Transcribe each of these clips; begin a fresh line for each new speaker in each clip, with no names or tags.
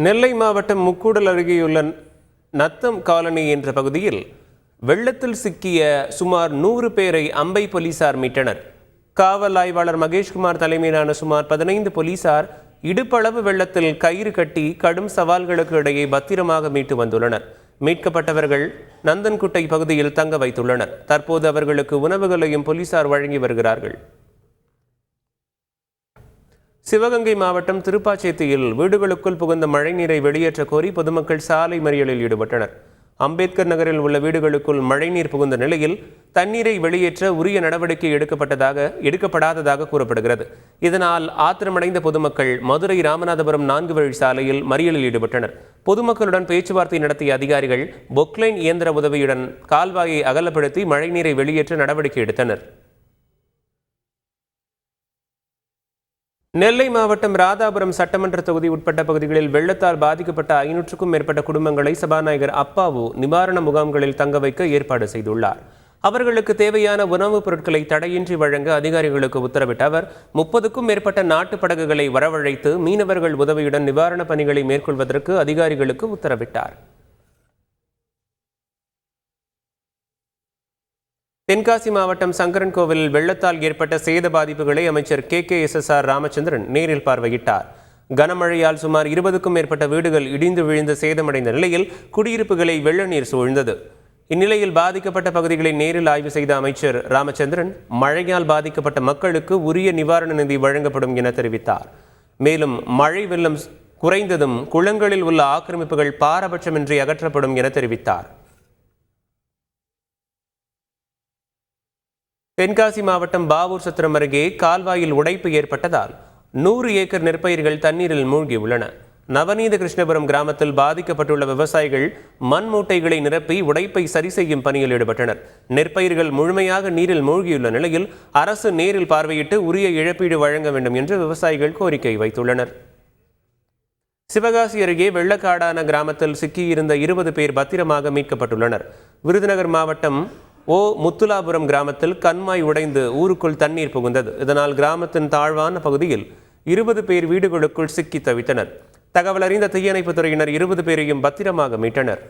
நெல்லை மாவட்டம் முக்கூடல் அருகேயுள்ள நத்தம் காலனி என்ற பகுதியில் வெள்ளத்தில் சிக்கிய சுமார் 100 பேரை அம்பை போலீசார் மீட்டனர். காவல் ஆய்வாளர் மகேஷ்குமார் தலைமையிலான சுமார் 15 போலீசார் இடுப்பளவு வெள்ளத்தில் கயிறு கட்டி கடும் சவால்களுக்கு இடையே பத்திரமாக மீட்டு வந்துள்ளனர். மீட்கப்பட்டவர்கள் நந்தன்குட்டை பகுதியில் தங்க வைத்துள்ளனர். தற்போது அவர்களுக்கு உணவுகளையும் போலீசார் வழங்கி வருகிறார்கள். சிவகங்கை மாவட்டம் திருப்பாச்சேத்தியில் வீடுகளுக்குள் புகுந்த மழைநீரை வெளியேற்ற கோரி பொதுமக்கள் சாலை மறியலில் ஈடுபட்டனர். அம்பேத்கர் நகரில் உள்ள வீடுகளுக்குள் மழைநீர் புகுந்த நிலையில் தண்ணீரை வெளியேற்ற உரிய நடவடிக்கை எடுக்கப்படாததாக கூறப்படுகிறது. இதனால் ஆத்திரமடைந்த பொதுமக்கள் மதுரை ராமநாதபுரம் 4 வழி சாலையில் மறியலில் ஈடுபட்டனர். பொதுமக்களுடன் பேச்சுவார்த்தை நடத்திய அதிகாரிகள் பொக்லைன் இயந்திர உதவியுடன் கால்வாயை அகலப்படுத்தி மழைநீரை வெளியேற்ற நடவடிக்கை எடுத்தனர். நெல்லை மாவட்டம் ராதாபுரம் சட்டமன்ற தொகுதி உட்பட்ட பகுதிகளில் வெள்ளத்தால் பாதிக்கப்பட்ட 500க்கும் மேற்பட்ட குடும்பங்களை சபாநாயகர் அப்பாவு நிவாரண முகாம்களில் தங்க வைக்க ஏற்பாடு செய்துள்ளார். அவர்களுக்கு தேவையான உணவுப் பொருட்களை தடையின்றி வழங்க அதிகாரிகளுக்கு உத்தரவிட்ட அவர் 30க்கும் மேற்பட்ட நாட்டு படகுகளை வரவழைத்து மீனவர்கள் உதவியுடன் நிவாரணப் பணிகளை மேற்கொள்வதற்கு அதிகாரிகளுக்கு உத்தரவிட்டார். தென்காசி மாவட்டம் சங்கரன்கோவிலில் வெள்ளத்தால் ஏற்பட்ட சேத பாதிப்புகளை அமைச்சர் KKSSR ராமச்சந்திரன் நேரில் பார்வையிட்டார். கனமழையால் சுமார் 20க்கும் மேற்பட்ட வீடுகள் இடிந்து விழுந்து சேதமடைந்த நிலையில் குடியிருப்புகளை வெள்ள நீர் சூழ்ந்தது. இந்நிலையில் பாதிக்கப்பட்ட பகுதிகளை நேரில் ஆய்வு செய்த அமைச்சர் ராமச்சந்திரன் மழையால் பாதிக்கப்பட்ட மக்களுக்கு உரிய நிவாரண நிதி வழங்கப்படும் என தெரிவித்தார். மேலும் மழை வெள்ளம் குறைந்ததும் குளங்களில் உள்ள ஆக்கிரமிப்புகள் பாரபட்சமின்றி அகற்றப்படும் என தெரிவித்தார். தென்காசி மாவட்டம் பாவூர் சத்திரம் அருகே கால்வாயில் உடைப்பு ஏற்பட்டதால் 100 ஏக்கர் நெற்பயிர்கள் தண்ணீரில் மூழ்கியுள்ளன. நவநீத கிருஷ்ணபுரம் கிராமத்தில் பாதிக்கப்பட்டுள்ள விவசாயிகள் மண் மூட்டைகளை நிரப்பி உடைப்பை சரி செய்யும் பணியில் ஈடுபட்டனர். நெற்பயிர்கள் முழுமையாக நீரில் மூழ்கியுள்ள நிலையில் அரசு நேரில் பார்வையிட்டு உரிய இழப்பீடு வழங்க வேண்டும் என்று விவசாயிகள் கோரிக்கை வைத்துள்ளனர். சிவகாசி அருகே வெள்ளக்காடான கிராமத்தில் சிக்கியிருந்த 20 பேர் பத்திரமாக மீட்கப்பட்டுள்ளனர். விருதுநகர் மாவட்டம் முத்துலாபுரம் கிராமத்தில் கண்மாய் உடைந்து ஊருக்குள் தண்ணீர் புகுந்தது. இதனால் கிராமத்தின் தாழ்வான பகுதியில் 20 பேர் வீடுகளுக்குள் சிக்கி தவித்தனர். தகவல் அறிந்த தீயணைப்புத் துறையினர் 20 பேரையும் பத்திரமாக மீட்டனர்.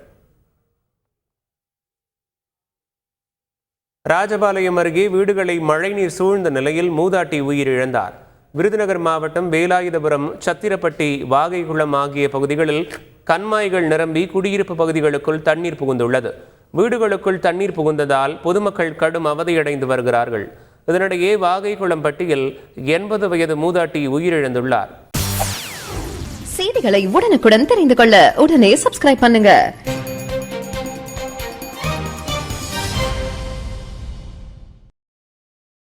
ராஜபாளையம் அருகே வீடுகளை மழைநீர் சூழ்ந்த நிலையில் மூதாட்டி உயிரிழந்தார். விருதுநகர் மாவட்டம் வேலாயுதபுரம், சத்திரப்பட்டி, வாகைக்குளம் ஆகிய பகுதிகளில் கண்மாய்கள் நிரம்பி குடியிருப்பு பகுதிகளுக்குள் தண்ணீர் புகுந்துள்ளது. வீடுகளுக்குள் தண்ணீர் புகுந்ததால் பொதுமக்கள் கடும் அவதியடைந்து வருகிறார்கள். இதனிடையே வாகைக்குளம் பட்டியில் 80 வயது மூதாட்டி உயிரிழந்துள்ளார்.
செய்திகளை உடனுக்குடன் தெரிந்து கொள்ள உடனே சப்ஸ்கிரைப் பண்ணுங்க.